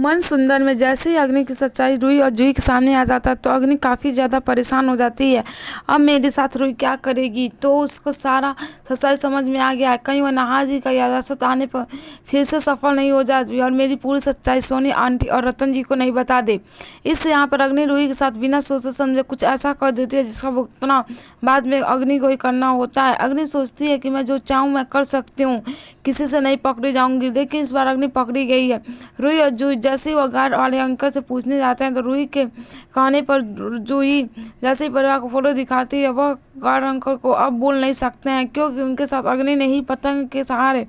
मन सुंदर में जैसे ही अग्नि की सच्चाई रूही और जूही के सामने आ जाता है तो अग्नि काफ़ी ज़्यादा परेशान हो जाती है। अब मेरे साथ रूही क्या करेगी, तो उसको सारा सच्चाई समझ में आ गया है। कहीं वह नहा जी का याददाश्त आने पर फिर से सफल नहीं हो जाती और मेरी पूरी सच्चाई सोनी आंटी और रतन जी को नहीं बता दे। इससे यहाँ पर अग्नि रूही के साथ बिना सोचे समझे कुछ ऐसा कर देती है जिसका भुगतना बाद में अग्नि को ही करना होता है। अग्नि सोचती है कि मैं जो चाहूँ मैं कर सकती हूँ, किसी से नहीं पकड़ी जाऊंगी, लेकिन इस बार अग्नि पकड़ी गई है। रूही और जूही जैसे ही वो गार्ड वाले अंकल से पूछने जाते हैं तो रूही के कहने पर जूही जैसे ही परिवार को फोटो दिखाती है, वह गार्ड अंकल को अब बोल नहीं सकते हैं क्योंकि उनके साथ अग्नि ने ही पतंग के सहारे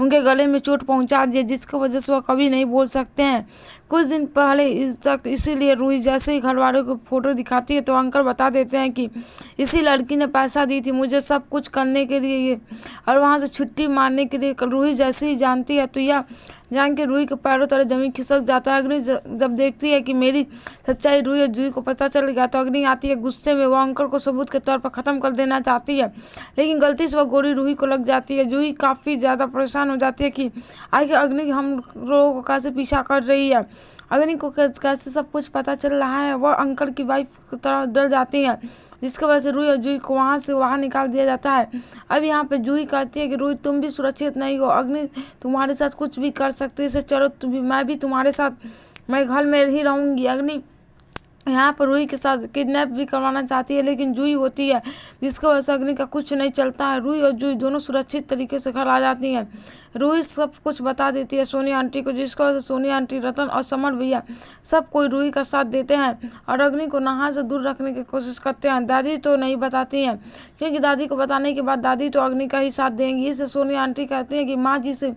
उनके गले में चोट पहुंचा दी, जिसकी वजह से वह कभी नहीं बोल सकते हैं। कुछ दिन पहले इसीलिए रूही जैसे ही घर वालों को फोटो दिखाती है तो अंकल बता देते हैं कि इसी लड़की ने पैसा दी थी मुझे सब कुछ करने के लिए ये, और वहाँ से छुट्टी मारने के लिए। रूही जैसे ही जानती है तो यह जान के रूही के पैरों तले जमीन खिसक जाता है। अग्नि जब देखती है कि मेरी सच्चाई रूही और जूही को पता चल गया तो अग्नि आती है गुस्से में। वह अंकल को सबूत के तौर पर ख़त्म कर देना चाहती है, लेकिन गलती से वह गोली रूही को लग जाती है। जूही काफ़ी ज़्यादा परेशान हो जाती है कि आखिर अग्नि हम लोगों को कैसे पीछा कर रही है, अग्नि को कैसे सब कुछ पता चल रहा है। वह अंकल की वाइफ की तरह डर जाती है, जिसकी वजह से रूही और जूही को वहाँ से बाहर निकाल दिया जाता है। अब यहाँ पे जूही कहती है कि रूही तुम भी सुरक्षित नहीं हो, अग्नि तुम्हारे साथ कुछ भी कर सकती है, चलो मैं भी तुम्हारे साथ, मैं घर में ही रहूँगी। अग्नि यहाँ पर रूही के साथ किडनैप भी करवाना चाहती है, लेकिन जूही होती है जिसकी वजह से अग्नि का कुछ नहीं चलता है। रूही और जूही दोनों सुरक्षित तरीके से घर आ जाती हैं। रूही सब कुछ बता देती है सोनी आंटी को, जिसकी वजह से सोनी आंटी, रतन और समर भैया सब कोई रूही का साथ देते हैं और अग्नि को नहा से दूर रखने की कोशिश करते हैं। दादी तो नहीं बताती हैं क्योंकि दादी को बताने के बाद दादी तो अग्नि का ही साथ देंगी। इससे सोनी आंटी कहती हैं कि माँ जी से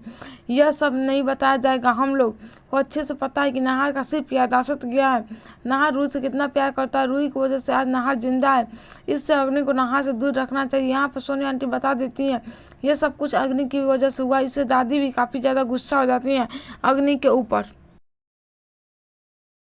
यह सब नहीं बताया जाएगा, हम लोग को अच्छे से पता है कि नाहर का सिर्फ याददाश्त गया है। नाहर रूही से कितना प्यार करता है, रूही की वजह से आज नाहर जिंदा है, इससे अग्नि को नाहर से दूर रखना चाहिए। यहाँ पर सोनी आंटी बता देती हैं ये सब कुछ अग्नि की वजह से हुआ। इससे दादी भी काफ़ी ज़्यादा गुस्सा हो जाती हैं अग्नि के ऊपर।